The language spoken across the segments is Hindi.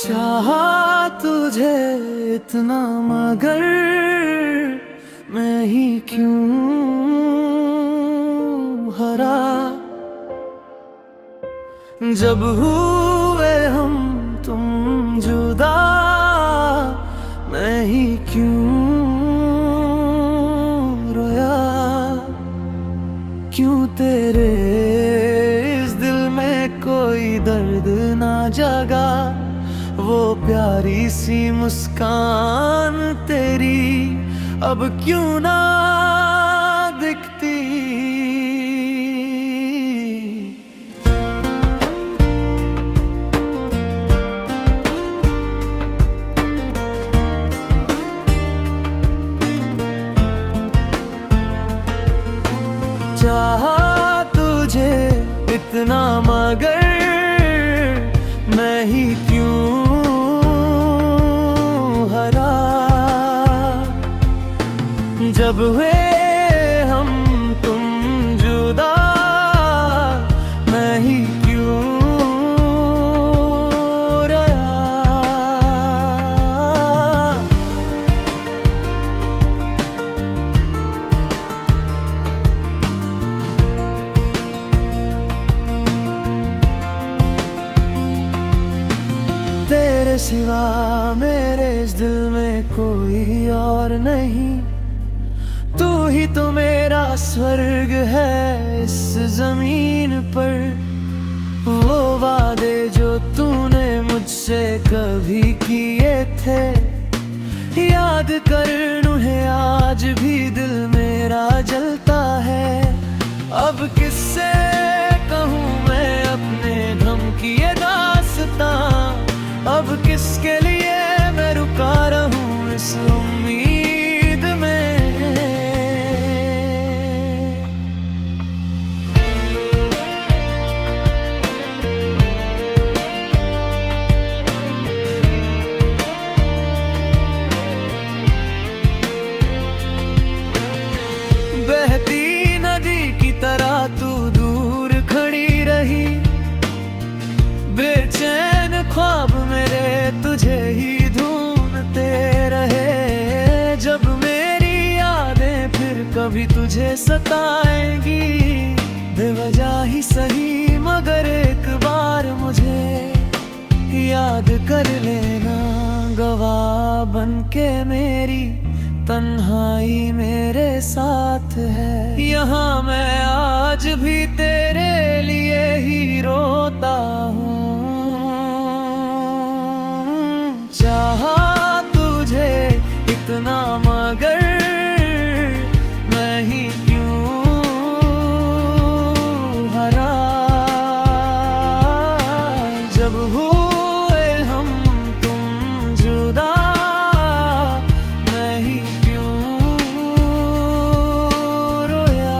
चाहा तुझे इतना मगर मैं ही क्यों हरा। जब हुए हम तुम जुदा मैं ही क्यों रोया। क्यों तेरे इस दिल में कोई दर्द ना जगा। वो प्यारी सी मुस्कान तेरी अब क्यों ना दिखती। चाहा तुझे इतना मगर मैं ही क्यों हरा। जब हुए हम तुम जुदा मैं ही क्यों रोया। तेरे सिवा मेरे इस दिल में कोई और नहीं। तू ही तो मेरा स्वर्ग है इस जमीन पर। वो वादे जो तूने मुझसे कभी किए थे याद कर उन्हें आज भी दिल मेरा जलता है। अब किससे कहूँ मैं अपने गम की ये दास्तां। अब किसके लिए मैं रुका रहूं इस उम्मीद में। बहती नदी की तरह तू दूर खड़ी रही। बेचैन ख्वाब मेरे तुझे ही ढूंढते रहे। जब मेरी यादें फिर कभी तुझे सताएंगी बेवजह ही सही मगर एक बार मुझे याद कर लेना। गवाह बनके मेरी तन्हाई मेरे साथ है। यहाँ मैं आज भी तेरे लिए ही रोता हूँ। चाहा तुझे इतना मगर मैं ही क्यों हरा। जब हुए हम तुम जुदा मैं ही क्यों रोया।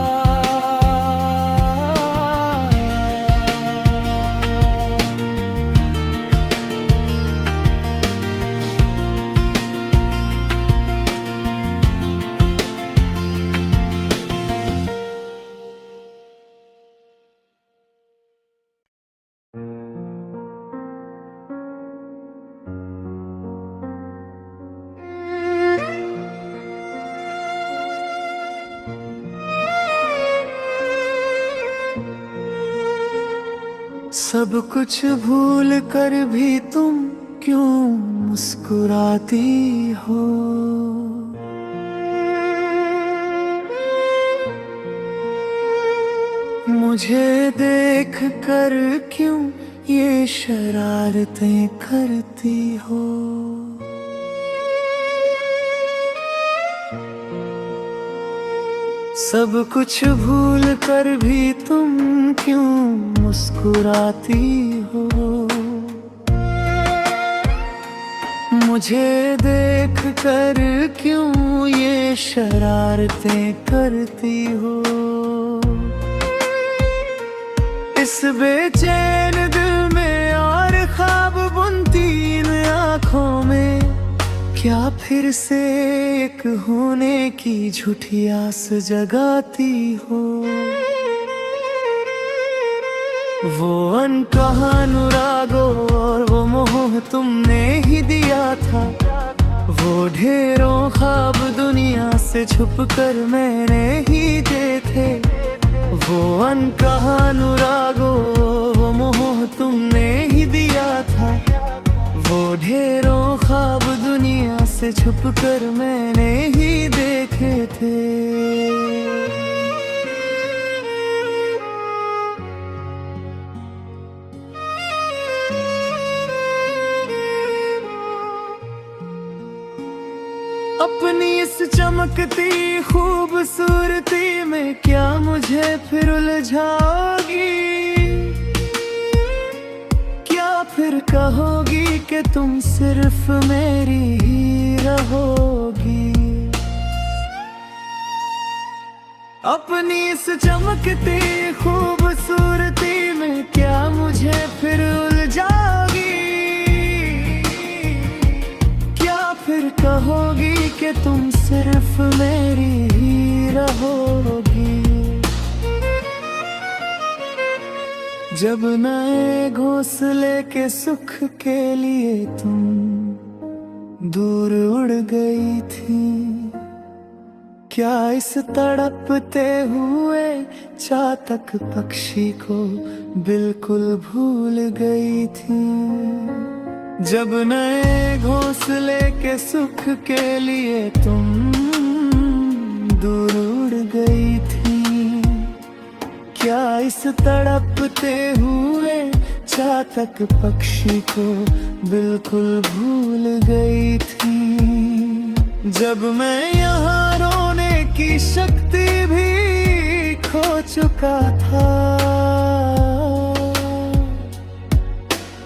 सब कुछ भूल कर भी तुम क्यों मुस्कुराती हो। मुझे देख कर क्यों ये शरारतें करती हो। सब कुछ भूल कर भी तुम क्यों मुस्कुराती हो। मुझे देख कर क्यों ये शरारतें करती हो। इस बेचैन दिल में और ख्वाब बुनती इन आँखों में क्या फिर से एक होने की झूठी आस जगाती हो। वो अनकहा अनुरागों और वो मोह तुमने ही दिया था। वो ढेरों ख्वाब दुनिया से छुप कर मैंने ही देखे। वो अनकहा अनुरागो वो मोह तुमने ही दिया था। वो ढेरों ख्वाब दुनिया से छुप कर मैंने ही देखे थे। अपनी इस चमकती खूबसूरती में क्या मुझे फिर उलझाओगी? क्या फिर कहोगी कि तुम सिर्फ मेरी ही रहोगी? अपनी इस चमकती खूबसूरती में क्या मुझे फिर उलझाओगी? क्या फिर कहोगी कि तुम सिर्फ मेरी ही रहोगी? जब नए घोंसले के सुख के लिए तुम दूर उड़ गई थी, क्या इस तड़पते हुए चातक पक्षी को बिल्कुल भूल गई थी? जब नए घोंसले के सुख के लिए तुम दूर उड़ गई थी, क्या इस तड़पते हुए चातक पक्षी को बिल्कुल भूल गई थी? जब मैं यहाँ रोने की शक्ति भी खो चुका था,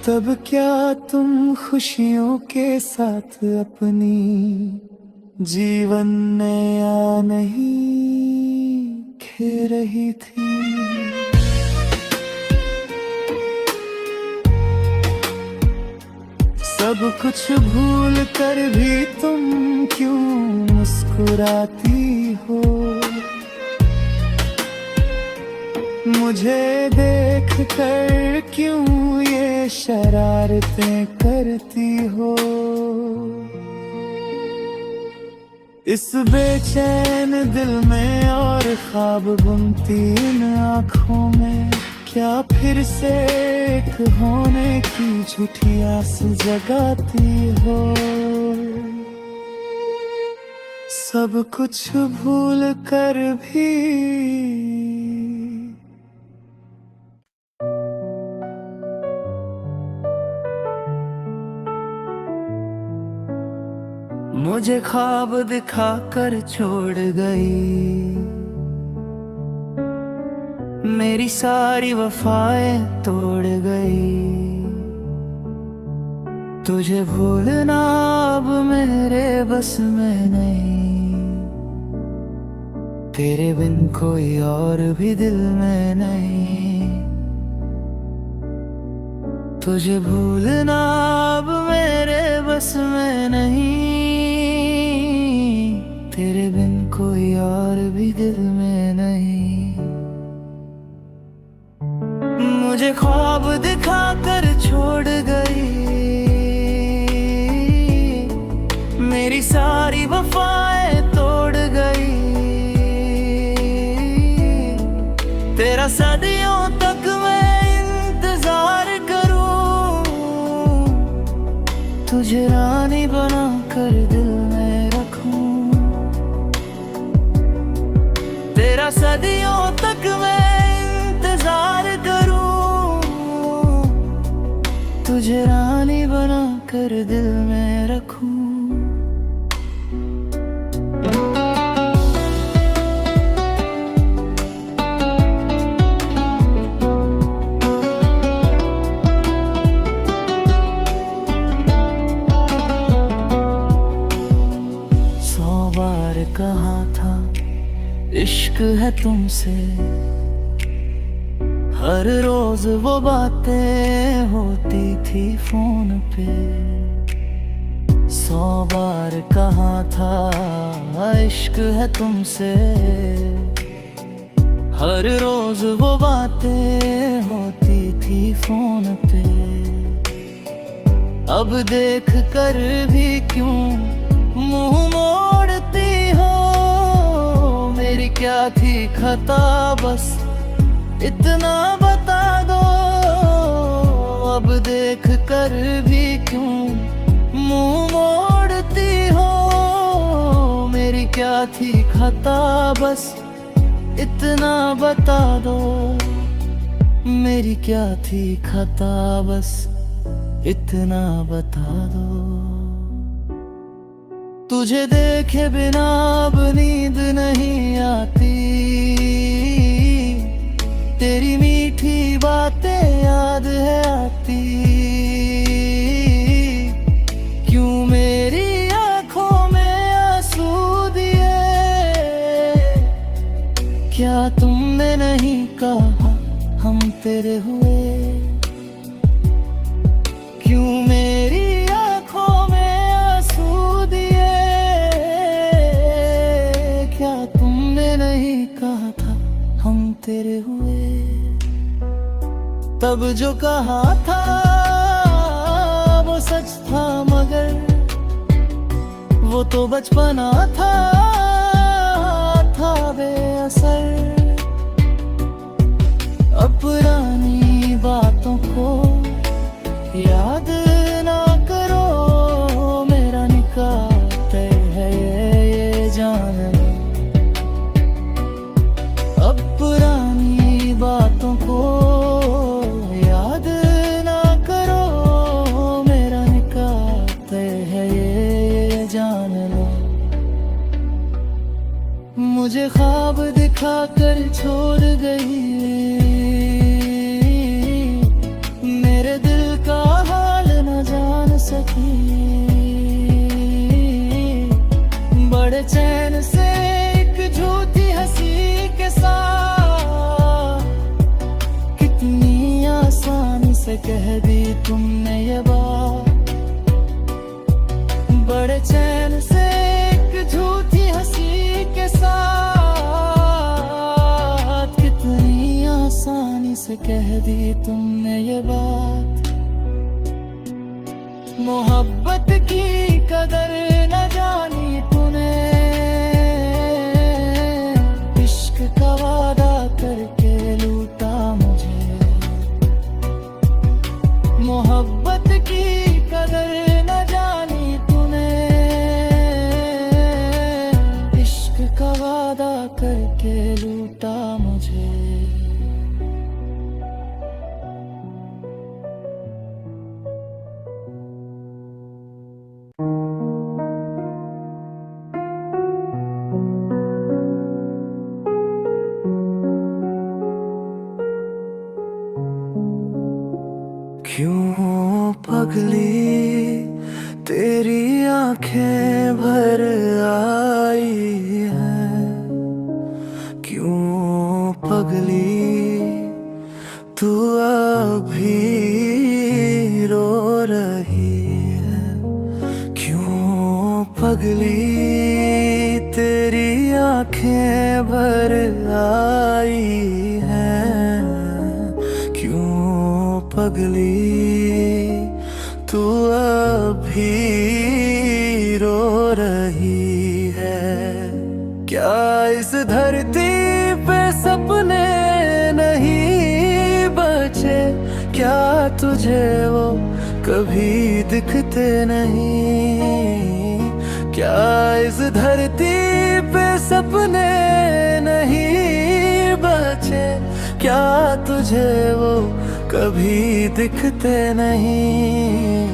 तब क्या तुम खुशियों के साथ अपनी जीवन नया नहीं खे रही थी? सब कुछ भूल कर भी तुम क्यों मुस्कुराती हो? मुझे देख कर क्यों ये शरारतें करती हो? इस बेचैन दिल में और ख्वाब बुनती इन आँखों में क्या फिर से एक होने की झूठी आस जगाती हो? सब कुछ भूल कर भी मुझे ख्वाब दिखाकर छोड़ गई, मेरी सारी वफाएं तोड़ गई। तुझे भूलना अब मेरे बस में नहीं, तेरे बिन कोई और भी दिल में नहीं। तुझे भूलना अब मेरे बस में नहीं, तेरे बिन कोई और भी दिल में नहीं। मुझे ख्वाब दिखाकर छोड़ गई, मेरी सारी वफाएं तोड़ गई। तेरा सदियों तक मैं इंतजार करूं, तुझे रानी बना कर दिल में रखूं। तेरा सदियों तक मैं इंतजार करूं, तुझे रानी बना कर दिल में रखूं। कहा था इश्क है तुमसे, हर रोज वो बातें होती थी फोन पे। 100 बार कहा था इश्क है तुमसे, हर रोज वो बातें होती थी फोन पे। अब देख कर भी क्यों मुंह मोड़ती हो? मेरी क्या थी खता, बस इतना बता दो। अब देख कर भी क्यों मुंह मोड़ती हो? मेरी क्या थी खता, बस इतना बता दो। मेरी क्या थी खता, बस इतना बता दो। तुझे देखे बिना अब नींद नहीं आती, तेरी मीठी बातें याद है आती। क्यों मेरी आंखों में आंसू दिए? क्या तुमने नहीं कहा हम तेरे हुए? क्यों मेरी आंखों में आंसू दिए? क्या तुमने नहीं कहा था हम तेरे हुए? तब जो कहा था वो सच था, मगर वो तो बचपना था बेअसर। अब पुरानी बातों को याद ना करो, मेरा निकाह तय है ये जान लो। अब पुरानी बातों को याद ना करो, मेरा निकाह तय है ये जान लो। मुझे ख्वाब दिखा कर छोड़ गई, मेरे दिल का हाल न जान सकी। बड़े चैन से एक झूठी हंसी के साथ कितनी आसानी से कह दी तुमने ये बात। बड़े चैन से एक झूठी हंसी के साथ कितनी आसानी से कह दी तुमने ये बात। मोहब्बत की कदर न जानी तूने, इश्क का वादा करके लूटा मुझे। मोहब्बत की कदर न जानी तूने, इश्क का वादा करके लूटा मुझे। क्यों पगली तेरी आंखें भर आई हैं? क्यों पगली तू अभी रो रही है? क्यों पगली तेरी आंखें भर आई हैं? क्यों पगली तू अभी रो रही है? क्या इस धरती पे सपने नहीं बचे? क्या तुझे वो कभी दिखते नहीं? क्या इस धरती पे सपने नहीं बचे? क्या तुझे वो कभी दिखते नहीं?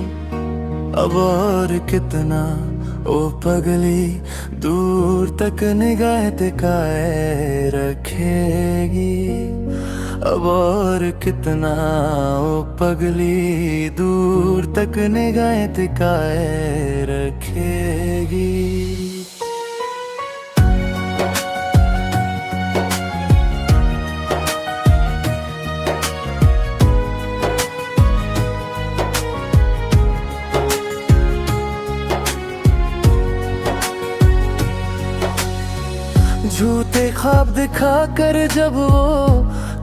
अब और कितना ओ पगली दूर तक निगाह टिकाए रखेगी? अब और कितना ओ पगली दूर तक निगाह टिकाए रखेगी? झूठे ख्वाब दिखा कर जब वो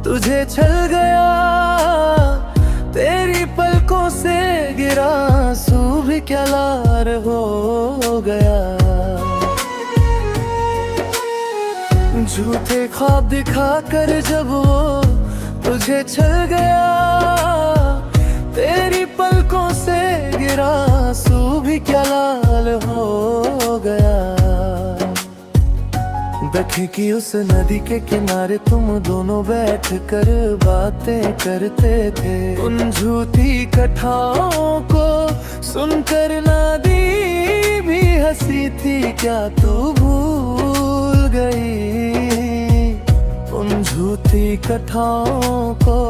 तुझे छल गया, तेरी पलकों से गिरा आंसू भी क्या लार हो गया। झूठे ख्वाब दिखा कर जब वो तुझे छल गया, तेरी पलकों से गिरा आंसू भी क्या लाल हो गया। दखे की उस नदी के किनारे तुम दोनों बैठ कर बातें करते थे। उन झूठी कथाओं को सुनकर नदी भी हंसी थी, क्या तू भूल गई। उन झूठी कथाओं को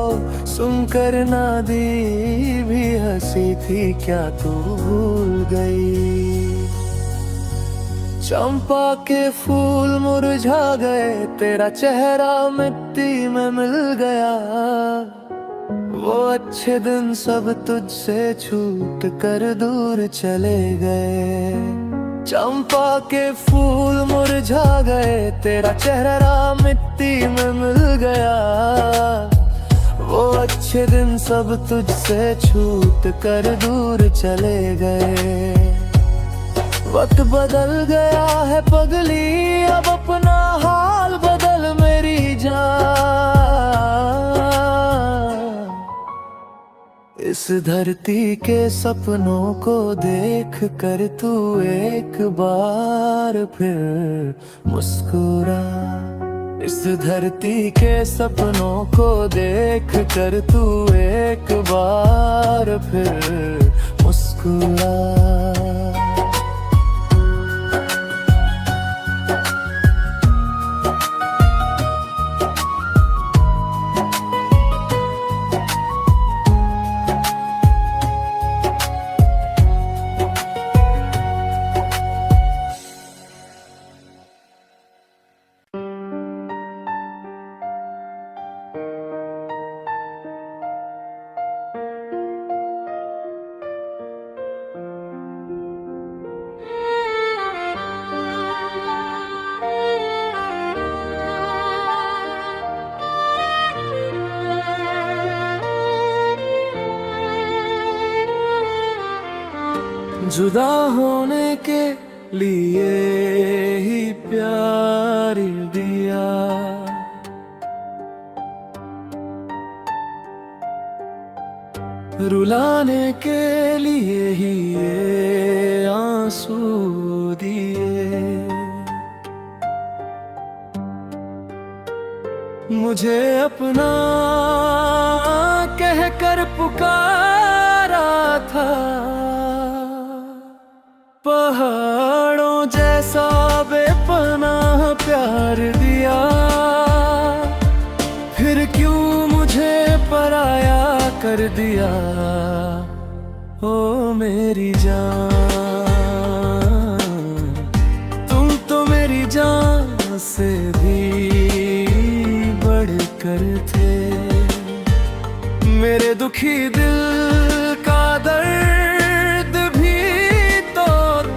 सुनकर नदी भी हंसी थी, क्या तू भूल गई। चंपा के फूल मुरझा गए, तेरा चेहरा मिट्टी में मिल गया। वो अच्छे दिन सब तुझसे छूट कर दूर चले गए। चंपा के फूल मुरझा गए, तेरा चेहरा मिट्टी में मिल गया। वो अच्छे दिन सब तुझसे छूट कर दूर चले गए। वक्त बदल गया है पगली, अब अपना हाल बदल मेरी जान। इस धरती के सपनों को देख कर तू एक बार फिर मुस्कुरा। इस धरती के सपनों को देख कर तू एक बार फिर मुस्कुरा। जुदा होने के लिए ही प्यार दिया, रुलाने के लिए ही ये आंसू दिए। मुझे अपना कहकर पुकारा था, पहाड़ों जैसा बेपनाह प्यार दिया। फिर क्यों मुझे पराया कर दिया, ओ मेरी जान। तुम तो मेरी जान से भी बढ़कर थे। मेरे दुखी दिल का दर्द भी तो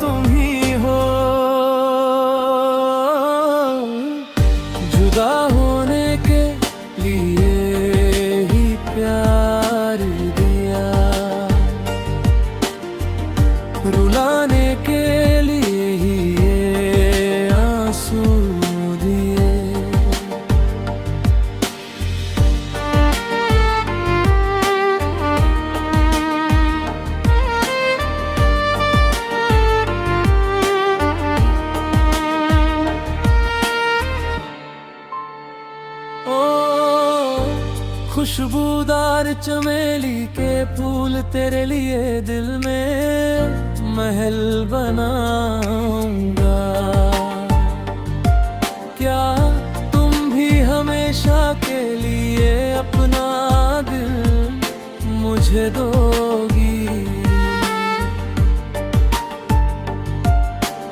तुम ही हो। जुदा होने के लिए ही प्यार दिया, रुलाने के लिए ही ये आंसू दिए। खुशबूदार चमेली के फूल तेरे लिए दिल में महल बनाऊंगा। क्या तुम भी हमेशा के लिए अपना दिल मुझे दोगी?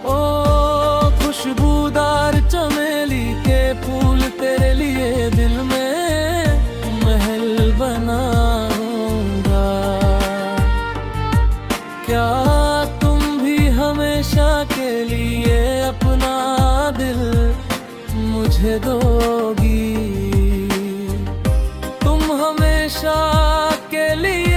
ओ खुशबूदार चमेली के फूल तेरे लिए दिल में बनाऊंगा। क्या तुम भी हमेशा के लिए अपना दिल मुझे दोगी? तुम हमेशा के लिए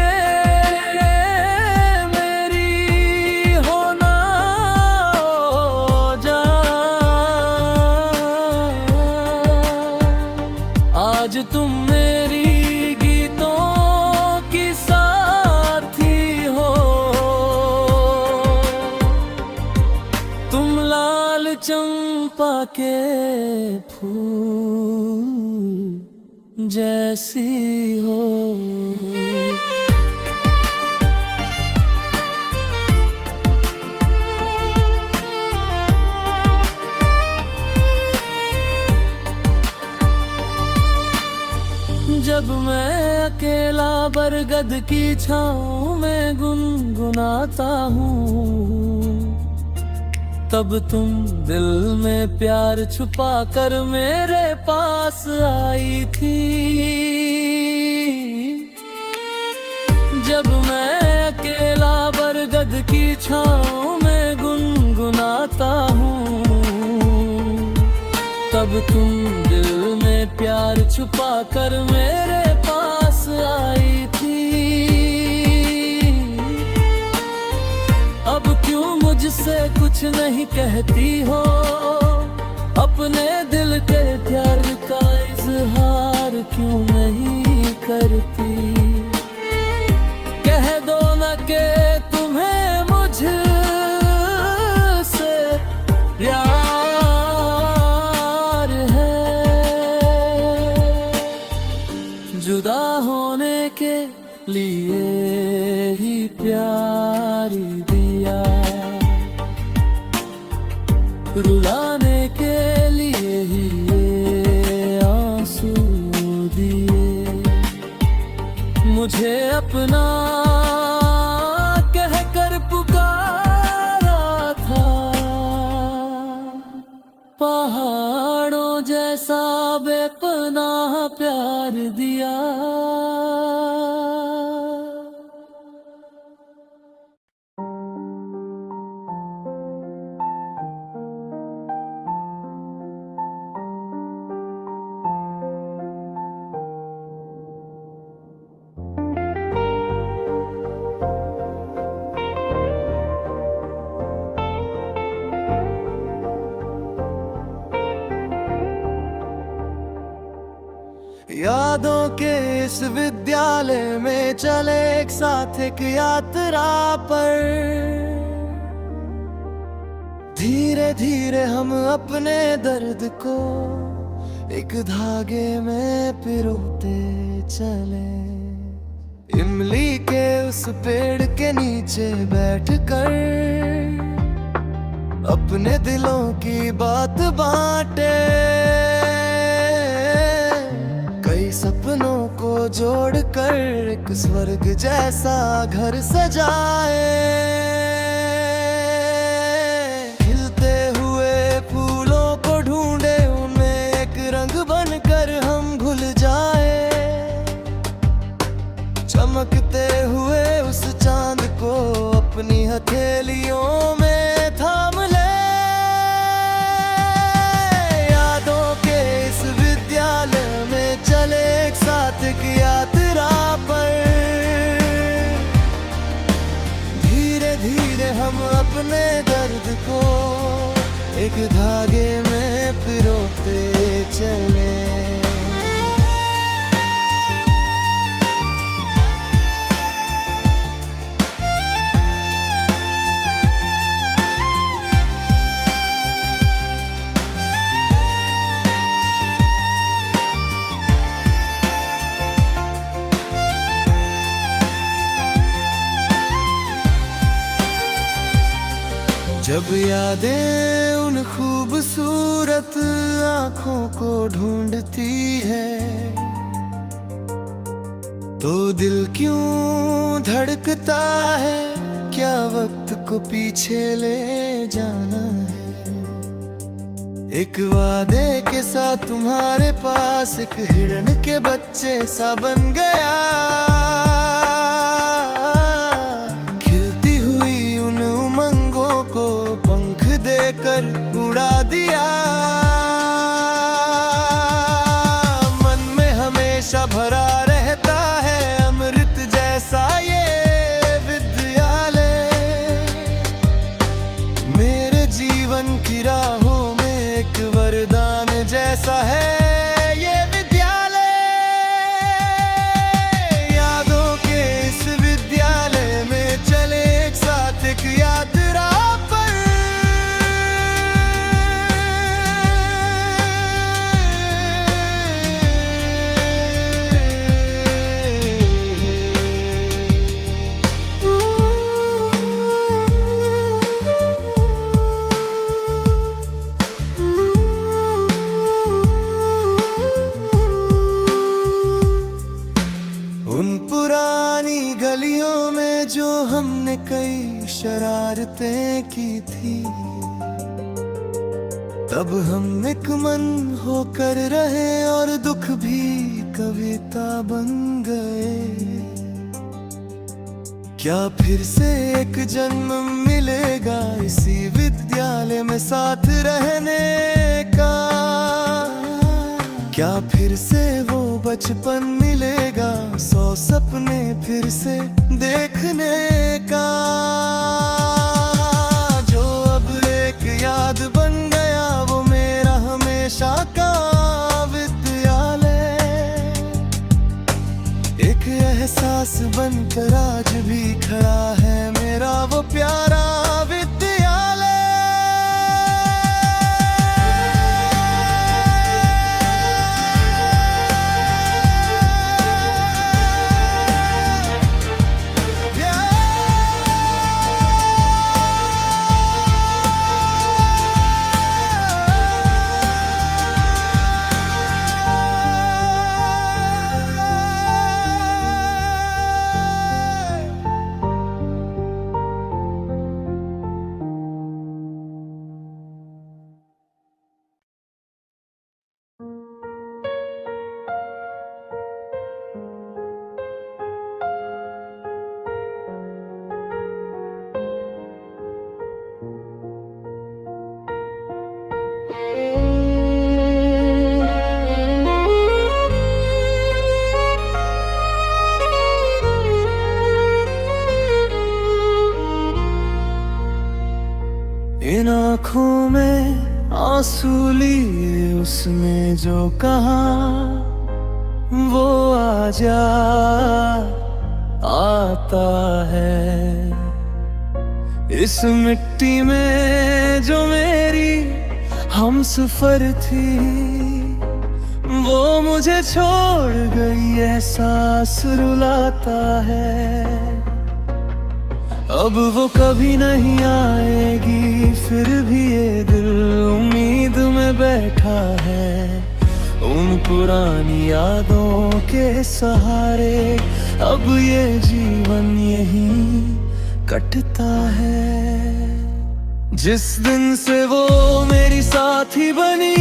तुम मेरी गीतों की साथी हो। तुम लाल चंपा के फूल जैसी हो। जब मैं अकेला बरगद की छाँव में गुनगुनाता हूँ, तब तुम दिल में प्यार छुपा कर मेरे पास आई थी। जब मैं अकेला बरगद की छाँव में गुनगुनाता हूँ, तब तुम दिल में प्यार छुपा कर मेरे पास आई थी। अब क्यों मुझसे कुछ नहीं कहती हो, अपने दिल के प्यार का इजहार क्यों नहीं करती। कह दो न कि तुम्हें मुझसे प्यार जुदा होने के लिए ही प्यार दिया, रुलाने के लिए ही ये आंसू दिए। मुझे अपना कहकर पुकारा था, पहाड़ों जैसा बेपनाह प्यार दिया। यादों के इस विद्यालय में चले एक साथ एक यात्रा पर, धीरे धीरे हम अपने दर्द को एक धागे में पिरोते चले। इमली के उस पेड़ के नीचे बैठकर अपने दिलों की बात बांटे, सपनों को जोड़कर एक स्वर्ग जैसा घर सजाए। खिलते हुए फूलों को ढूंढे, उन्हें एक रंग बनकर हम भूल जाए। चमकते हुए उस चांद को अपनी हथेलियों में थाम ले। यादों के इस विद्यालय में चले एक साथ एक यात्रा पर, धीरे धीरे हम अपने दर्द को एक धागे में पिरोते चले। जब यादें उन खूबसूरत आँखों को ढूंढती है, तो दिल क्यों धड़कता है, क्या वक्त को पीछे ले जाना है। एक वादे के साथ तुम्हारे पास एक हिरन के बच्चे सा बन गया। कर उड़ा दिया, मन में हमेशा भरा रहता है अमृत जैसा ये विद्यालय। मेरे जीवन की राहों में एक वरदान जैसा है ये विद्यालय। बातें की थी। तब हम एक मन होकर रहे और दुख भी कविता बन गए। क्या फिर से एक जन्म मिलेगा इसी विद्यालय में साथ रहने का? क्या फिर से वो बचपन मिलेगा, 100 सपने फिर से देखने का? जो अब एक याद बन गया वो मेरा हमेशा का विद्यालय, एक एहसास बनकर आज भी खड़ा है मेरा वो प्यारा विद्यालय। इन आँखों में आंसू लिए उसने जो कहा वो आजा आता है। इस मिट्टी में जो मेरी हमसफर थी वो मुझे छोड़ गई, एहसास रुलाता है। अब वो कभी नहीं आएगी फिर भी ये दिल उम्मीद में बैठा है। उन पुरानी यादों के सहारे अब ये जीवन यहीं कटता है। जिस दिन से वो मेरी साथी बनी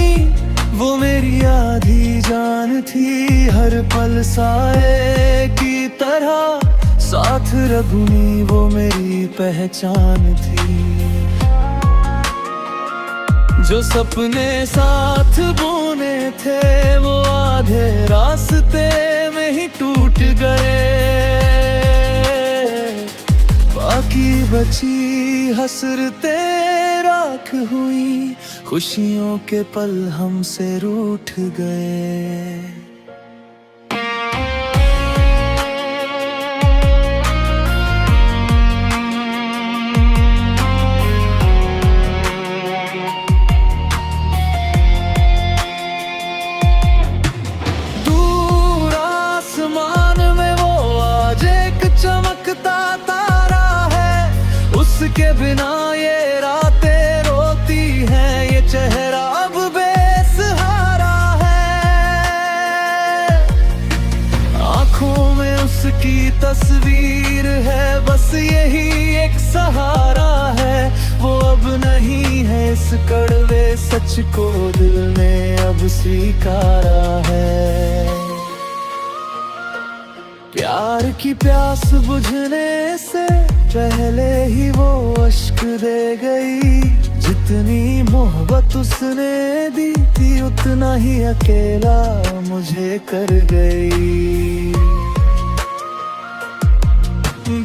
वो मेरी आधी जान थी, हर पल साए की तरह साथ रघुनी वो मेरी पहचान थी। जो सपने साथ बुने थे वो आधे रास्ते में ही टूट गए। बाकी बची हसरतें राख हुई, खुशियों के पल हमसे रूठ गए। उसके बिना ये रातें रोती हैं, ये चेहरा अब बेसहारा है। आँखों में उसकी तस्वीर है, बस यही एक सहारा है। वो अब नहीं है, इस कड़वे सच को दिल ने अब स्वीकारा है। प्यार की प्यास बुझने से पहले ही वो अश्क दे गई। जितनी मोहब्बत उसने दी थी उतना ही अकेला मुझे कर गई।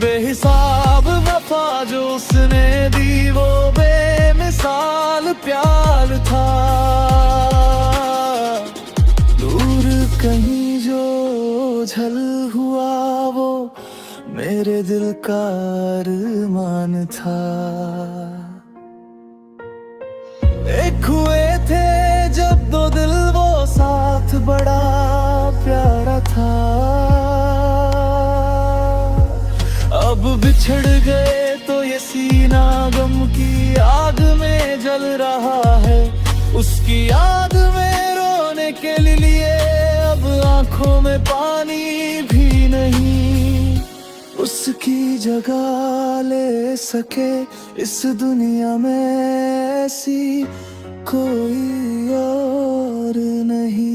बेहिसाब वफा जो उसने दी वो बेमिसाल प्यार था। दूर कहीं जो झल हुआ वो मेरे दिल का अरमान था। एक हुए थे जब दो दिल वो साथ, बड़ा प्यारा था। अब बिछड़ गए तो ये सीना गम की आग में जल रहा है। उसकी याद में रोने के लिए अब आंखों में पानी भी नहीं। उस उसकी जगह ले सके इस दुनिया में ऐसी कोई और नहीं।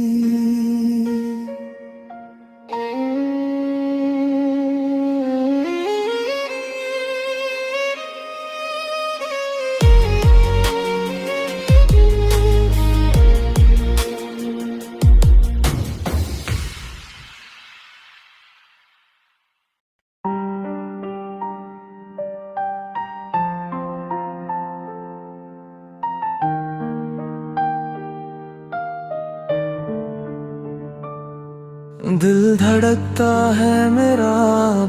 दिल धड़कता है मेरा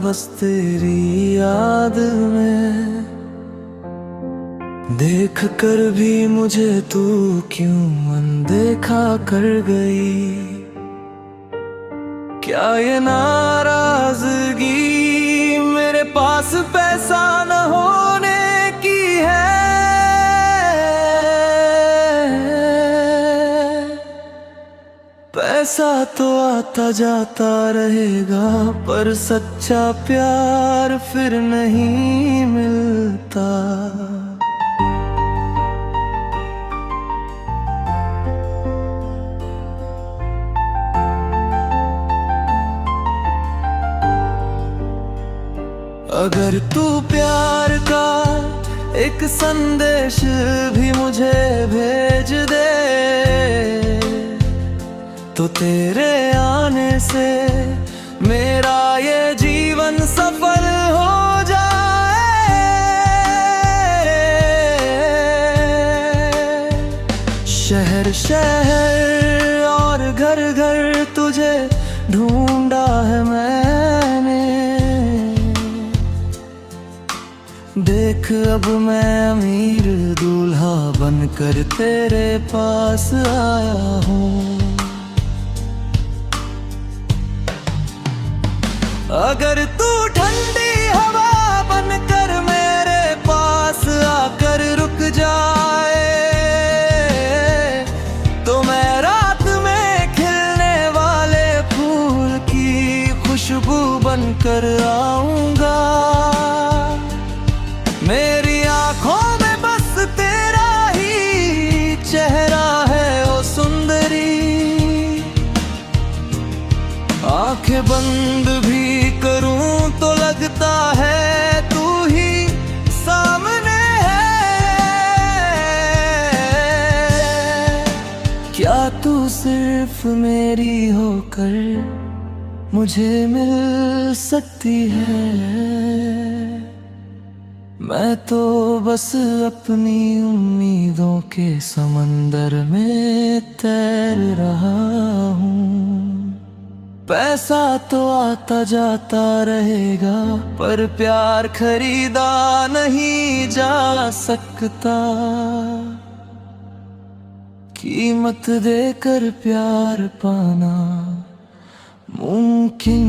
बस तेरी याद में, देख कर भी मुझे तू क्यों अनदेखा कर गई। क्या ये नाराजगी मेरे पास पैसा न होने की है? पैसा तो आता जाता रहेगा पर सच्चा प्यार फिर नहीं मिलता। अगर तू प्यार का एक संदेश भी मुझे भेज दे तो तेरे आने से मेरा ये जीवन सफल हो जाए। शहर शहर और घर घर तुझे ढूंढा है मैंने, देख अब मैं अमीर दूल्हा बनकर तेरे पास आया हूँ। अगर तू ठंडी हवा बनकर मेरे पास आकर रुक जाए तो मैं रात में खिलने वाले फूल की खुशबू बनकर आऊंगा। मेरी आंखों में बस तेरा ही चेहरा है ओ सुंदरी, आंखें बंद भी करूं तो लगता है तू ही सामने है। क्या तू सिर्फ मेरी होकर मुझे मिल सकती है? मैं तो बस अपनी उम्मीदों के समंदर में तैर रहा हूँ। पैसा तो आता जाता रहेगा पर प्यार खरीदा नहीं जा सकता। कीमत देकर प्यार पाना मुमकिन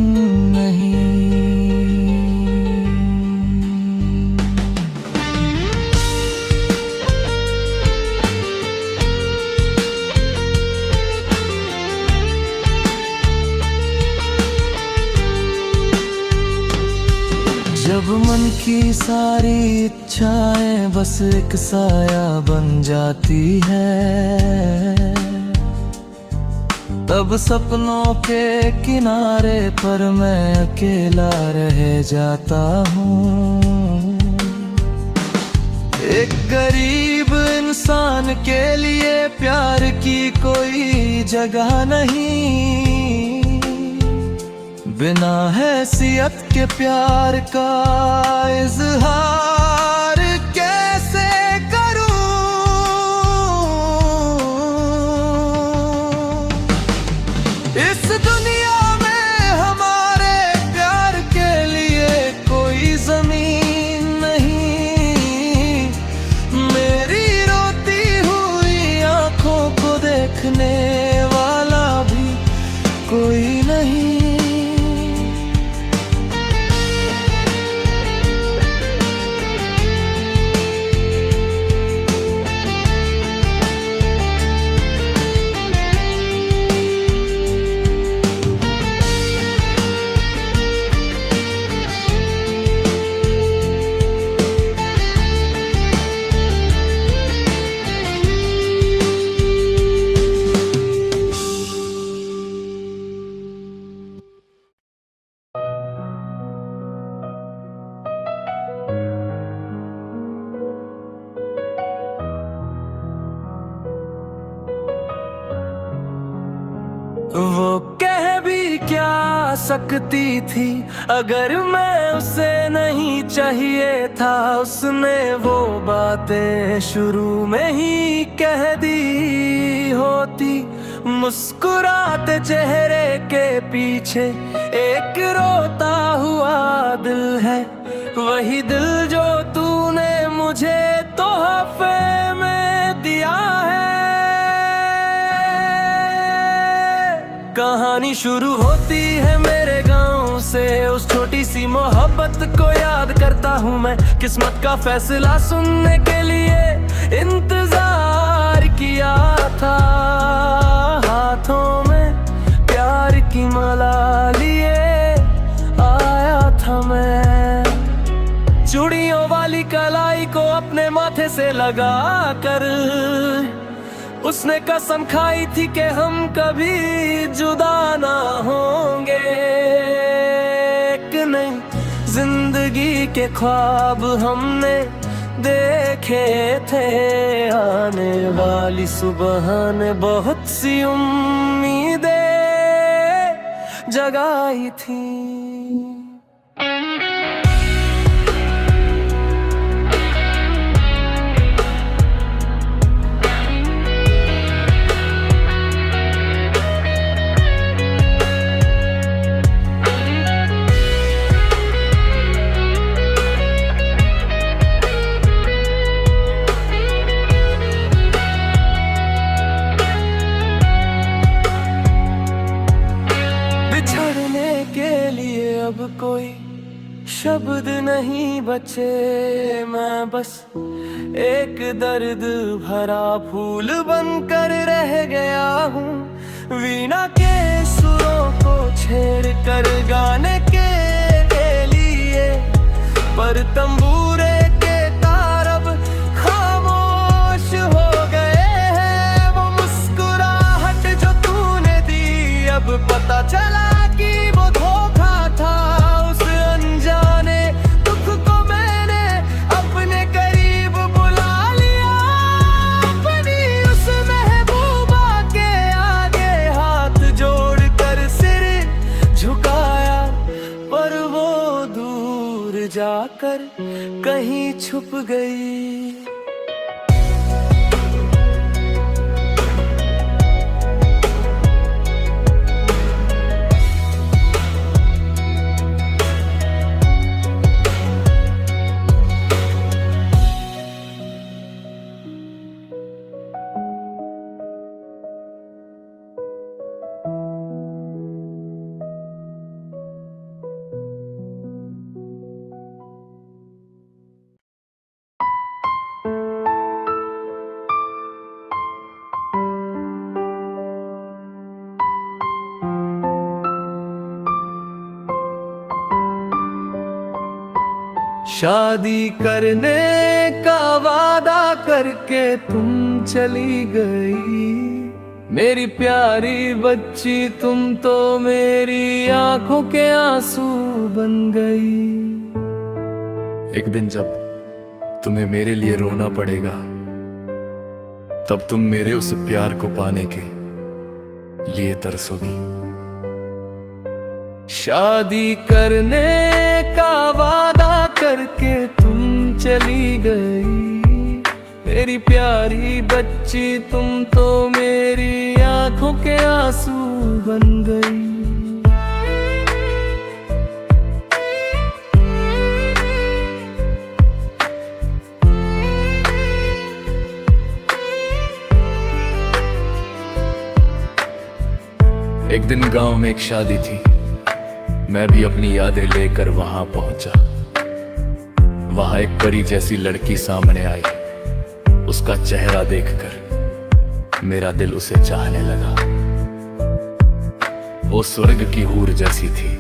नहीं। जब मन की सारी इच्छाएं बस एक साया बन जाती है, तब सपनों के किनारे पर मैं अकेला रह जाता हूँ। एक गरीब इंसान के लिए प्यार की कोई जगह नहीं, बिना हैसियत के प्यार का इजहार कैसे करूं? इस दुनिया में हमारे प्यार के लिए कोई जमीन नहीं, मेरी रोती हुई आंखों को देखने वाला भी कोई नहीं। वो कह भी क्या सकती थी अगर मैं उसे नहीं चाहिए था। उसने वो बातें शुरू में ही कह दी होती। मुस्कुराते चेहरे के पीछे एक रोता हुआ दिल है। वही दिल जो तूने मुझे तोहफे में दिया है। कहानी शुरू होती है मेरे गांव से। उस छोटी सी मोहब्बत को याद करता हूँ मैं। किस्मत का फैसला सुनने के लिए इंतजार किया था। हाथों में प्यार की माला लिए आया था मैं। चूड़ियों वाली कलाई को अपने माथे से लगा कर उसने कसम खाई थी कि हम कभी जुदा ना होंगे। कि नहीं जिंदगी के ख्वाब हमने देखे थे। आने वाली सुबह ने बहुत सी उम्मीदें जगाई थी। अब कोई शब्द नहीं बचे। मैं बस एक दर्द भरा फूल बनकर रह गया हूँ। वीणा के सुरों को छेड़ कर गाने के लिए। पर तंबूरे के तार अब खामोश हो गए हैं। वो मुस्कुराहट जो तूने दी अब पता चला कि वो धोखा था। उस अनजाने दुख को मैंने अपने करीब बुला लिया। अपनी उस महबूबा के आगे हाथ जोड़कर सिर झुकाया। पर वो दूर जाकर कहीं छुप गई। शादी करने का वादा करके तुम चली गई। मेरी प्यारी बच्ची तुम तो मेरी आंखों के आंसू बन गई। एक दिन जब तुम्हें मेरे लिए रोना पड़ेगा तब तुम मेरे उस प्यार को पाने के लिए तरसोगी। शादी करने का वादा करके तुम चली गई। मेरी प्यारी बच्ची तुम तो मेरी आंखों के आंसू बन गई। एक दिन गांव में एक शादी थी। मैं भी अपनी यादें लेकर वहां पहुंचा। वहां एक परी जैसी लड़की सामने आई। उसका चेहरा देखकर मेरा दिल उसे चाहने लगा। वो स्वर्ग की हूर जैसी थी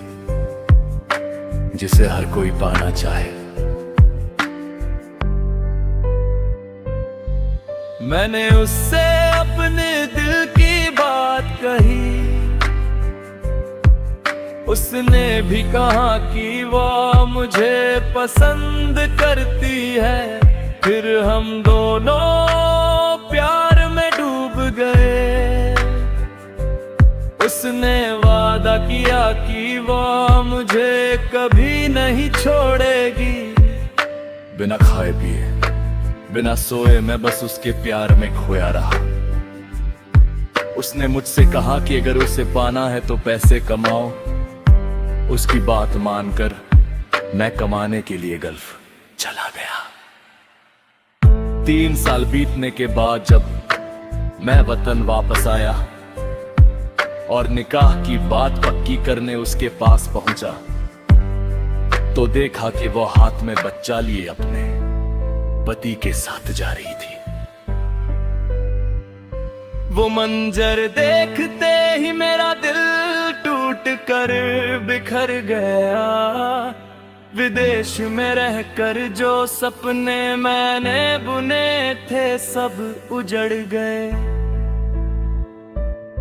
जिसे हर कोई पाना चाहे। मैंने उससे अपने दिल की बात कही। उसने भी कहा कि वो मुझे पसंद करती है। फिर हम दोनों प्यार में डूब गए। उस उसने वादा किया कि वो मुझे कभी नहीं छोड़ेगी। बिना खाए पिए, बिना सोए मैं बस उसके प्यार में खोया रहा। उसने मुझसे कहा कि अगर उसे पाना है तो पैसे कमाओ। उसकी बात मानकर मैं कमाने के लिए गल्फ चला गया। 3 साल बीतने के बाद जब मैं वतन वापस आया और निकाह की बात पक्की करने उसके पास पहुंचा, तो देखा कि वो हाथ में बच्चा लिए अपने पति के साथ जा रही थी। वो मंजर देखते ही मेरा दिल टूट कर बिखर गया। विदेश में रहकर जो सपने मैंने बुने थे सब उजड़ गए।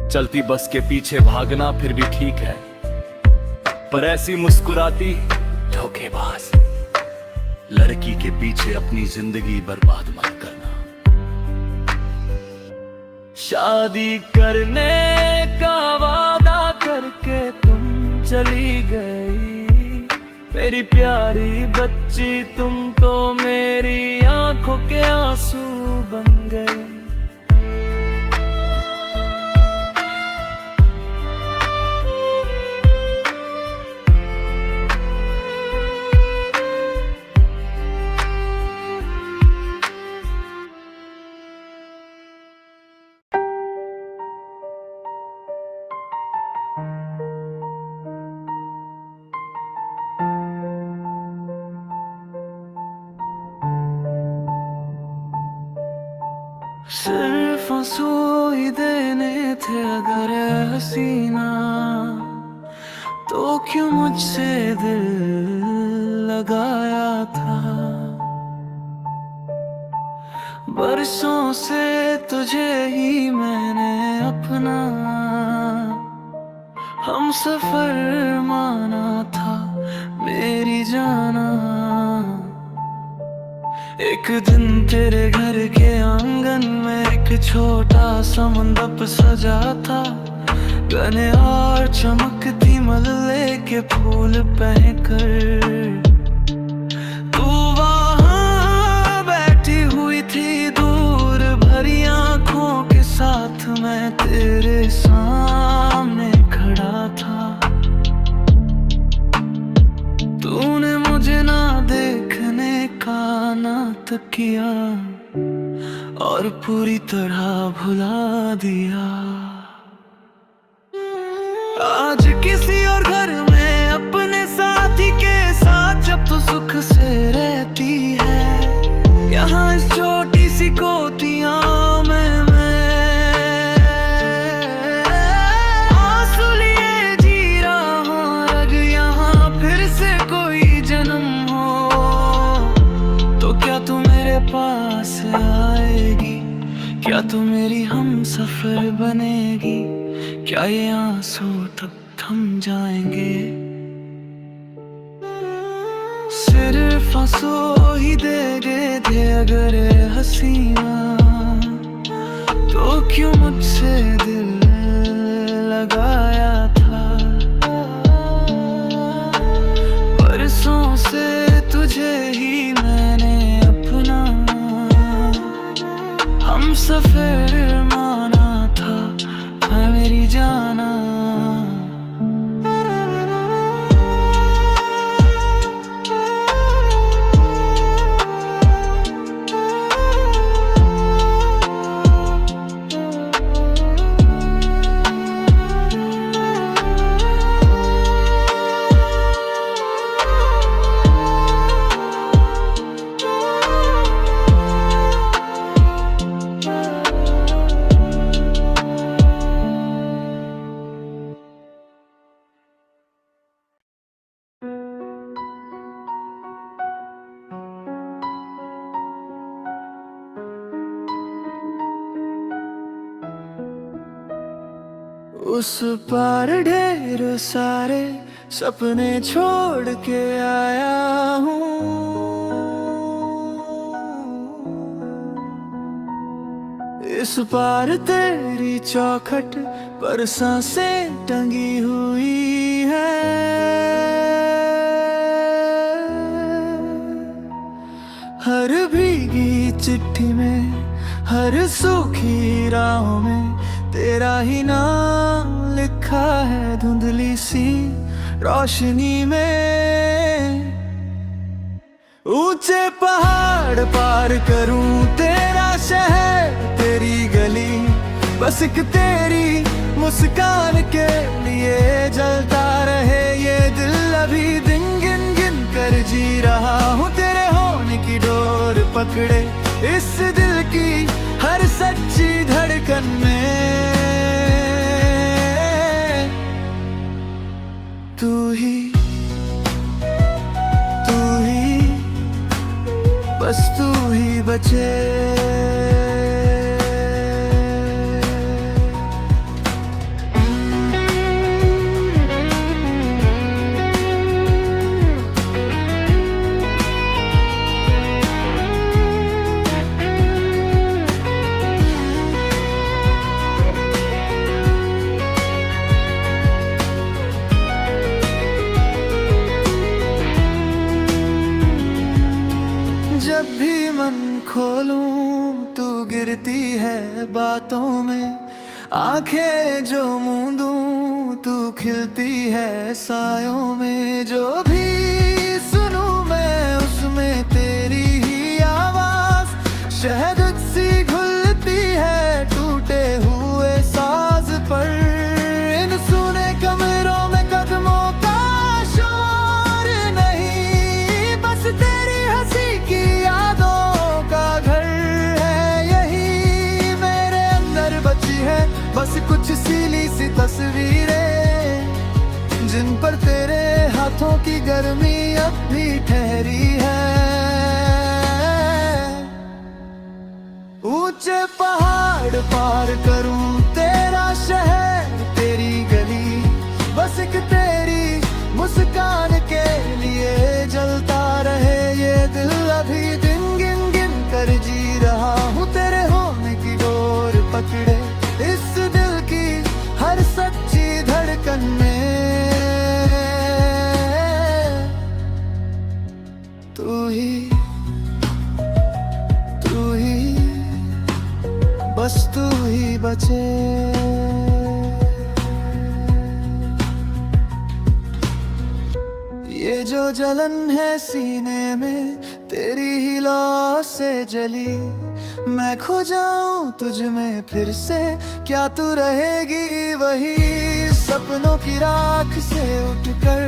चलती बस के पीछे भागना फिर भी ठीक है, पर ऐसी मुस्कुराती धोखेबाज लड़की के पीछे अपनी जिंदगी बर्बाद मत करना। शादी करने का वादा करके तुम चली गई, मेरी प्यारी बच्ची तुम तो मेरी आंखों के आंसू बन गई। सिर्फ आंसू ही देने थे अगर हसीना, तो क्यों मुझसे दिल लगाया था। बरसों से तुझे ही मैंने अपना हम सफर माना था मेरी जाना। एक दिन तेरे घर के आंगन में एक छोटा सा मंडप सजा था। गने और चमकती मल्ले के फूल पहनकर तू वहाँ बैठी हुई थी दूर भरी आंखों के साथ। मैं तेरे सामने खड़ा था, तूने मुझे ना देखने का नाटक किया और पूरी तरह भुला दिया। आज किसी और घर में अपने साथी के साथ जब तू सुख से रहती है, यहाँ इस छोटी सी कोठरियां में मैं आंसू लिए जी रहा हूँ। अगर यहाँ फिर से कोई जन्म हो तो क्या तू मेरे पास आएगी, क्या तू मेरी हम सफर बनेगी, क्या ये आंसू तब थम जाएंगे। सिर्फ आंसू ही देगे थे अगर हसीना, तो क्यों मुझसे दिल लगाया था। बरसों से तुझे ही मैंने अपना हम सफर माना था मेरी जाना। उस पार ढेर सारे सपने छोड़ के आया हूँ। इस पार तेरी चौखट पर सांसें टंगी हुई है। हर भीगी चिट्ठी में, हर सूखी राहों में तेरा ही नाम लिखा है धुंधली सी रोशनी में। ऊंचे पहाड़ पार करूं तेरा शहर तेरी गली, बस एक तेरी मुस्कान के लिए जलता रहे ये दिल। अभी दिन गिन गिन कर जी रहा हूँ तेरे होने की डोर पकड़े, इस दिल की हर सच्ची धड़कन में तू ही, बस तू ही बचे। जब भी मन खोलूं तू गिरती है बातों में, आंखें जो मूंदूं तू खिलती है सायों में। जो भी सुनूं मैं उसमें तेरी ही आवाज, शहद सी घुलती है टूटे हुए साज पर। इन सुने कमरों में कदमों का शोर नहीं, बस तेरी हंसी की यादों का घर है यही मेरे अंदर बची है। बस कुछ सीली सी तस्वीरें जिन पर तेरे हाथों की गर्मी अब भी ठहरी है। ऊंचे पहाड़ पार करूं तेरा शहर तेरी गली, बस एक तेरी मुस्कान के लिए जलता रहे ये दिल। अभी दिन गिन गिन कर जी रहा हूँ तेरे होने की डोर पकड़े, इस दिल की हर सच्ची धड़कन में तू ही, बस तू ही बचे। ये जो जलन है सीने में तेरी ही लौ से जली, मैं खो जाऊं तुझ में फिर से क्या तू रहेगी वही। सपनों की राख से उठकर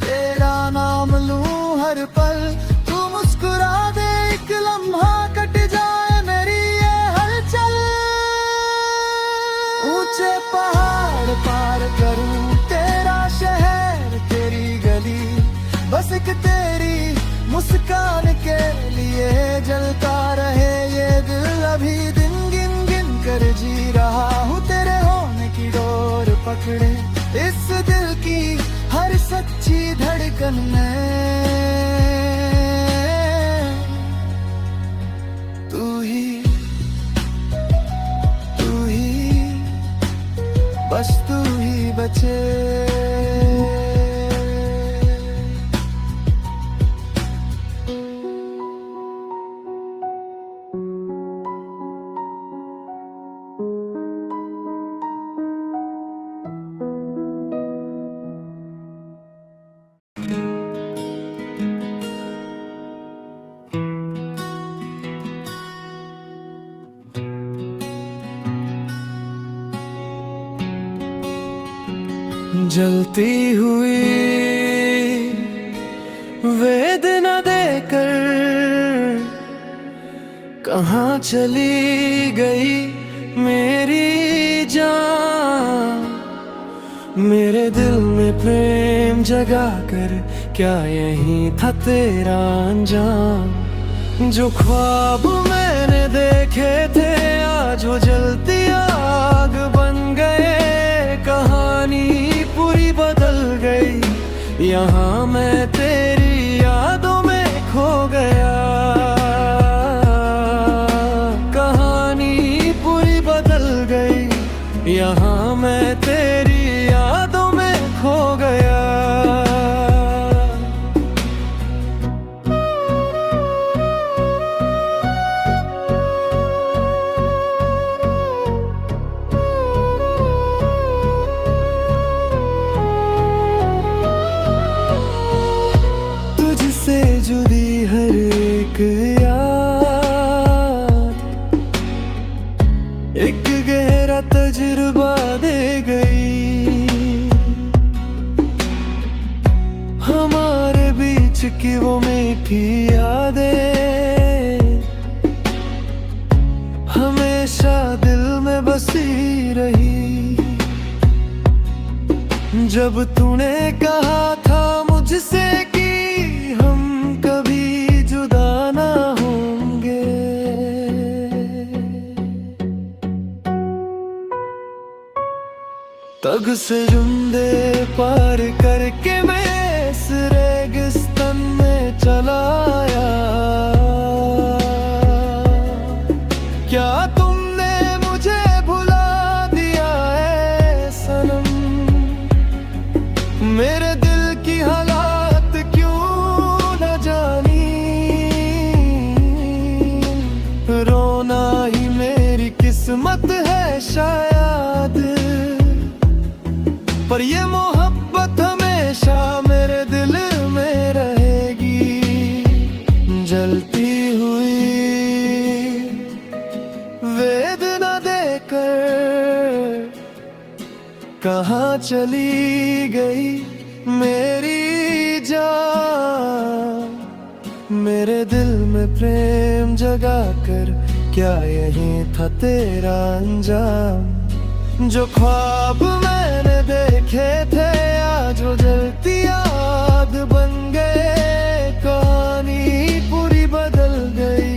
तेरा नाम लूं हर पल, तू मुस्कुरा दे एक लम्हा कट जाए मेरी ये हलचल। ऊंचे पहाड़ पार करूं तेरा शहर तेरी गली, बस एक तेरी मुस्कान के लिए जलता रहे ये दिल। अभी दिन गिन गिन कर जी रहा हूँ तेरे होने की डोर पकड़े, इस दिल की हर सच्ची धड़कन में तू ही, बस तू ही बचे। जलती हुई वेदना देकर कहाँ चली गई मेरी जान। मेरे दिल में प्रेम जगा कर क्या यही था तेरा अंजाम। जो ख्वाब मैंने देखे थे आज वो जलती आग बन गए। कहानी पूरी बदल गई, यहाँ मैं तेरी यादों में खो गया। कहानी पूरी यहाँ मैं तेरी यादों में खो गया। तुझसे जुड़ी हर एक याद एक गहरा तजुर्बा दे गई। हमारे बीच की वो मीठी यादें हमेशा दिल में बसी रही। जब तूने कहा था मुझसे कि हम कभी जुदा ना होंगे, तग से जुंदे पार करके मैं इस रेगिस्तान में चला आया। क्या तुमने मुझे भुला दिया है सनम? मेरे दिल की हालात क्यों न जानी? रोना ही मेरी किस्मत है शायद, पर ये मोहब्बत हमेशा मेरे दिल में रहेगी। जलती हुई वेदना देकर कहाँ चली गई मेरी जान? मेरे दिल में प्रेम जगाकर क्या यही था तेरा अंजाम? जो ख्वाब मैंने देखे थे आज वो जलती याद बन गए। कहानी पूरी बदल गई,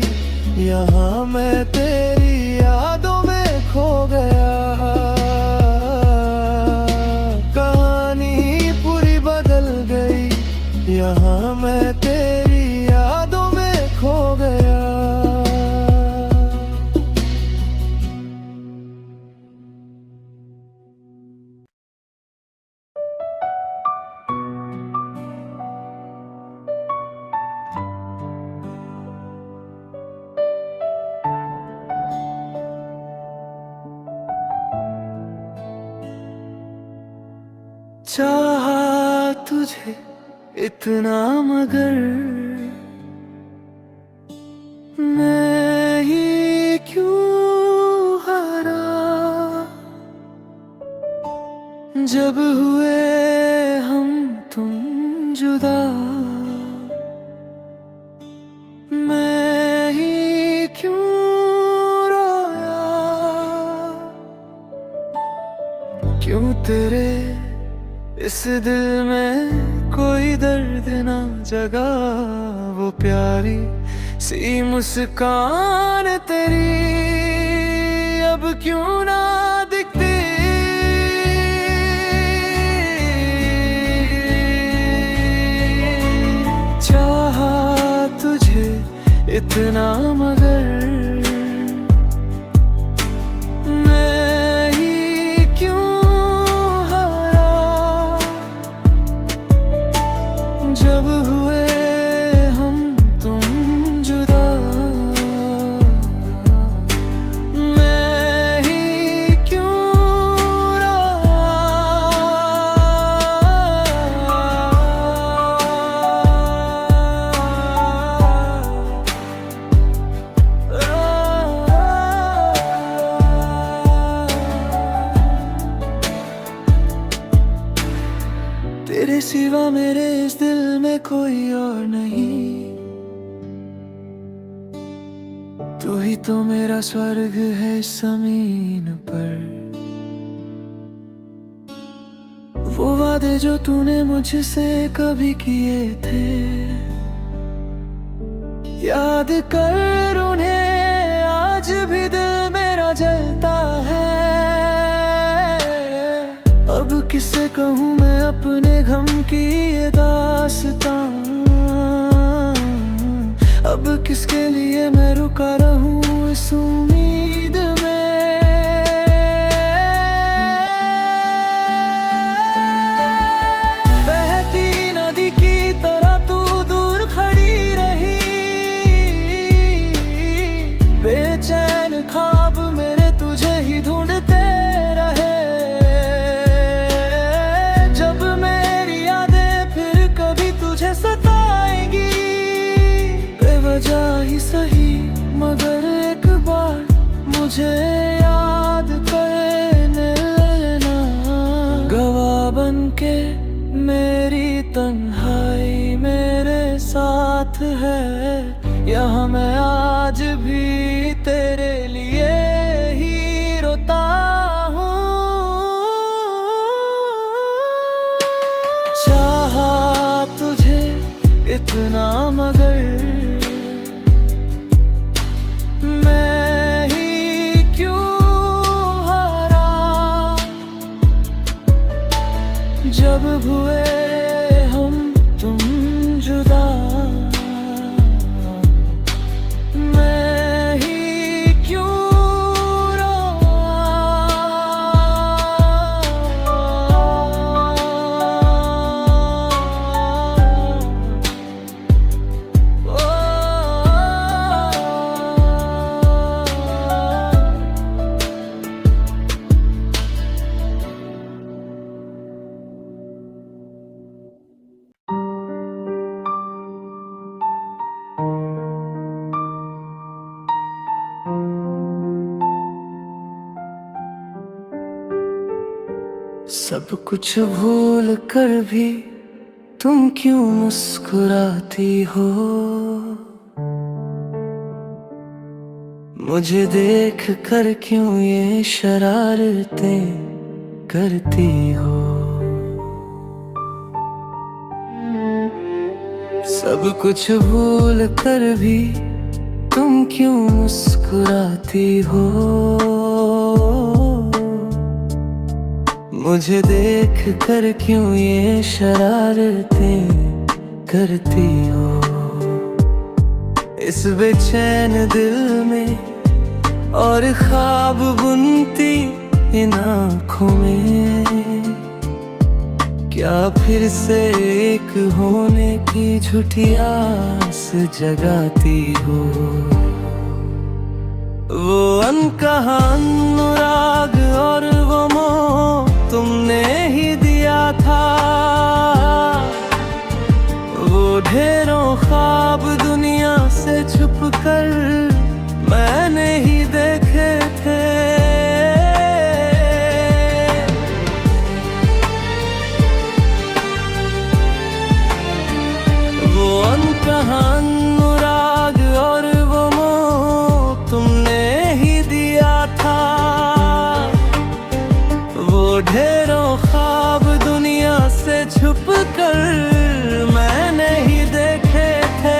यहाँ मैं तेरी यादों में खो गया। कहानी पूरी बदल गई, यहाँ मैं तेरी यादों में खो गया। चाहा तुझे इतना मगर मैं ही क्यों हारा? जब हुए हम तुम जुदा मैं ही क्यों रोया? क्यों तेरे इस दिल में कोई दर्द ना जगा? वो प्यारी सी मुस्कान तेरी अब क्यों ना दिखती? चाहा तुझे इतना मगर जब हुए हम तुम जुदा मैं ही क्यों तेरे सिवा मेरे इस दिल में कोई और नहीं। तू ही तो मेरा स्वर्ग है जमीन पर। वो वादे जो तूने मुझसे कभी किए थे याद कर उन्हें, आज भी दिल मेरा जलता है। अब किसे कहूँ मैं अपने गम की ये दास्तां? अब किसके लिए मैं रुका रहूं इस उम्मीद में? मुझे याद करने लेना, गवाह बन के मेरी तन्हाई मेरे साथ है। यहाँ मैं आज भी तेरे लिए ही रोता हूँ। चाहा तुझे इतना मगर मैं ही क्यों हारा। जब हुए हम तुम जुदा, मैं ही क्यों रोआ। सब कुछ भूल कर भी तुम क्यों मुस्कुराती हो। मुझे देख कर क्यों ये शरारतें करती हो। सब कुछ भूल कर भी तुम क्यों मुस्कुराती हो। मुझे देख कर क्यों ये शरारतें करती हो। इस बेचैन दिल में और ख्वाब बुनती इन आँखों में, क्या फिर से एक होने की झूठी आस जगाती हो। वो अनकहा अनुराग और वो मोह तुमने ही दिया था। वो ढेरों ख्वाब दुनिया से छुप कर मैंने ही देखे थे। वो अनकहा अनुराग और वो मोह तुमने ही दिया था। वो ढेरों ख्वाब दुनिया से छुप कर मैंने ही देखे थे।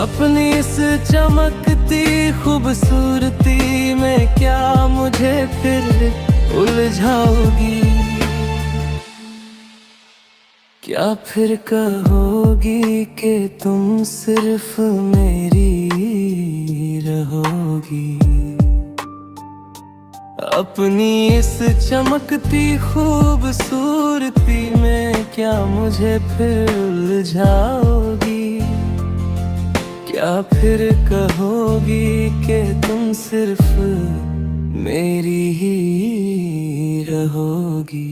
अपनी इस चमकती खूबसूरती में क्या मुझे फिर उलझाओगी। क्या फिर कहोगी कि तुम सिर्फ मेरी रहोगी। अपनी इस चमकती खूबसूरती में क्या मुझे फिर उलझाओगी। क्या फिर कहोगी कि तुम सिर्फ मेरी ही रहोगी।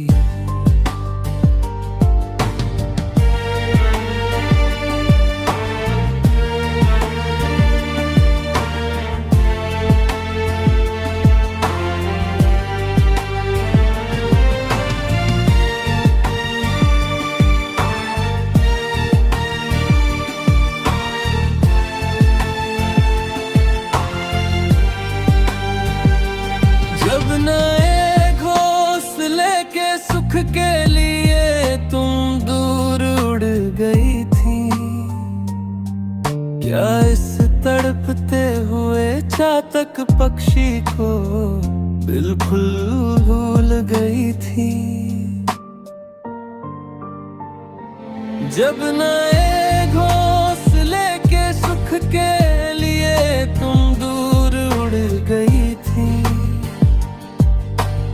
जब नए घोंसले के सुख के लिए तुम दूर उड़ गई थी, क्या इस तड़पते हुए चातक पक्षी को बिल्कुल भूल गई थी। जब नए घोंसले के सुख के लिए तुम दूर उड़ गई थी,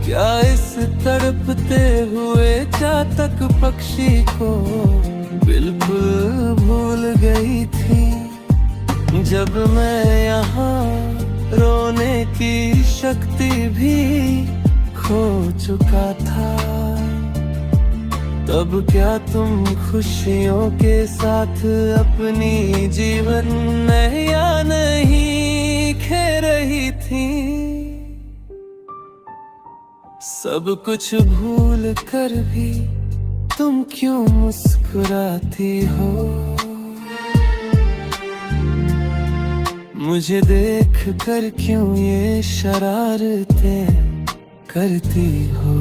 क्या इस तड़पते हुए चातक पक्षी को बिल्कुल भूल गई थी। जब मैं यहाँ रोने की शक्ति भी खो चुका था, तब क्या तुम खुशियों के साथ अपनी जीवन में या नहीं खे रही थी? सब कुछ भूल कर भी तुम क्यों मुस्कुराती हो? मुझे देख कर क्यों ये शरारतें करती हो?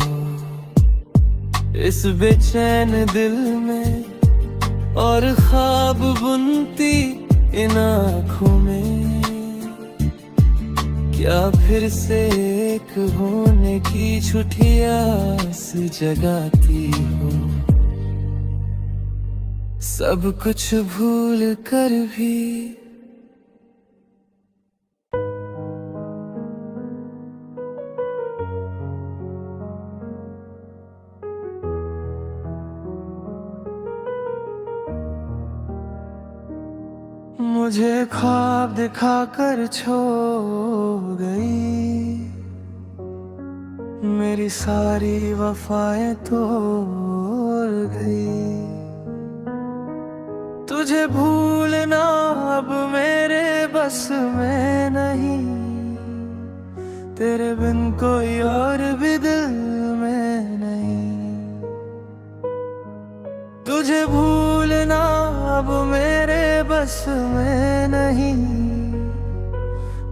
इस बेचैन दिल में और ख्वाब बुनती इन आँखों में क्या फिर से एक होने की झूठी आस जगाती हो? सब कुछ भूल कर भी मुझे ख्वाब दिखाकर छोड़ गई, मेरी सारी वफाएं तोड़ गई। तुझे भूलना अब मेरे बस में नहीं, तेरे बिन कोई और भी दिल में नहीं। तुझे भूलना अब मेरे बस में नहीं,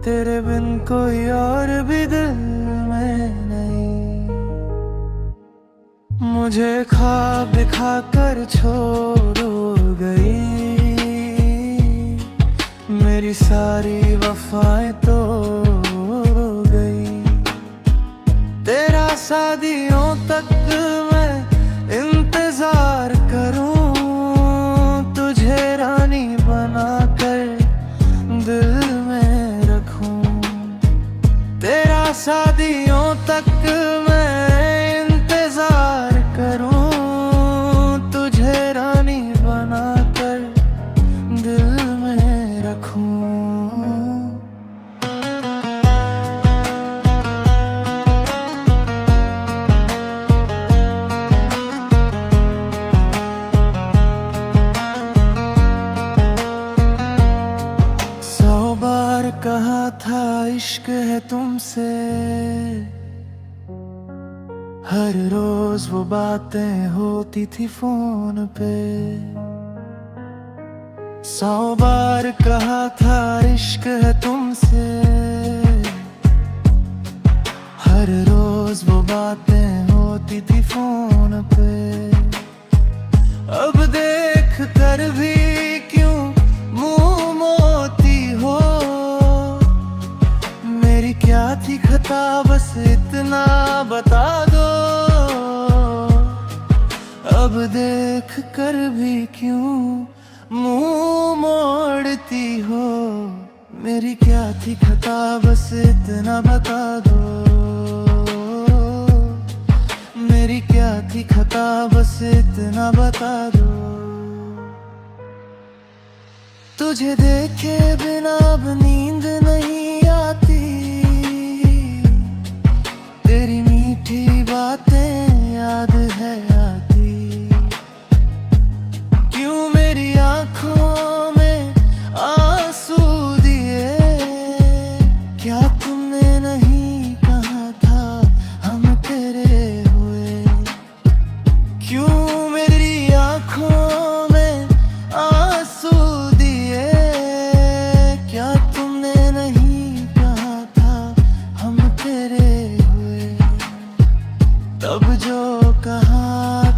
तेरे बिन कोई और भी दिल में नहीं। मुझे ख्वाब दिखाकर छोड़ गई, मेरी सारी वफाएं तोड़ गई। तेरा शादियों तक मैं इंतजार करूं, तुझे रानी बनाकर दिल में रखूं। तेरा शादियों तक मैं इंतजार करूं, तुझे रानी बनाकर दिल में रखूं। कहा था इश्क है तुमसे, हर रोज वो बातें होती थी फोन पे। 100 बार कहा था इश्क है तुमसे, हर रोज वो बातें होती थी फोन पे। अब देख कर भी क्यों मुंह मोती हो? मेरी क्या थी खता बस इतना बता दो। अब देख कर भी क्यों मुंह मोड़ती हो? मेरी क्या थी खता बस इतना बता दो। मेरी क्या थी खता बस इतना बता दो। तुझे देखे बिना अब नींद नहीं आती, तेरी मीठी बातें याद है आती। क्यों मेरी आंखों में आंसू दिए? क्या तुमने नहीं कहा था हम तेरे हुए? क्यों मेरी आंखों में आंसू दिए? क्या तुमने नहीं कहा था हम तेरे हुए? तब जो कहा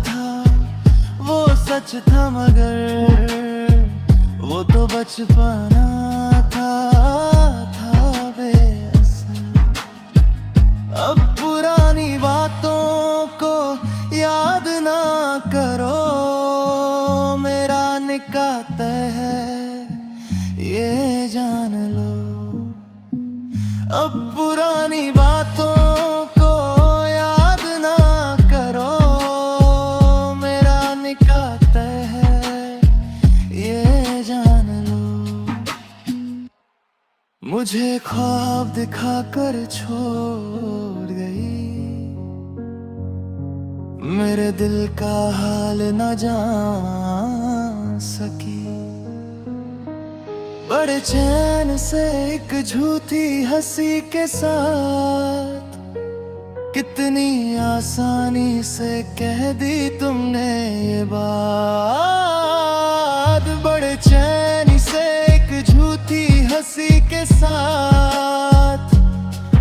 था वो सच था, मगर वो तो बचपना था बेअसर। अब पुरानी बातों को याद ना करो, मेरा निकाह तय है ये जान लो। अब पुरानी बातों को याद ना करो, मेरा निकाह तय है ये जान लो। मुझे ख्वाब दिखाकर छोड़ गई, मेरे दिल का हाल न जान सकी। बड़े चैन से एक झूठी हंसी के साथ कितनी आसानी से कह दी तुमने ये बात। बड़े चैन से एक झूठी हंसी के साथ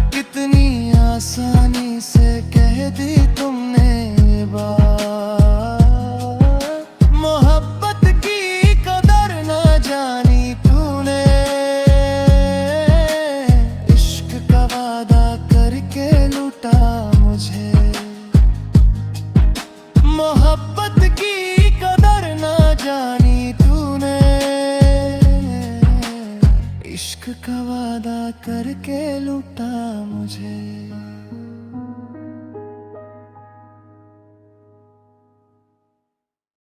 कितनी आसानी से कह दी तुमने ये बात। मोहब्बत की कदर न जानी तूने, इश्क का वादा करके लूटा मुझे। मोहब्बत की कदर न जानी तूने, इश्क का वादा करके लूटा मुझे।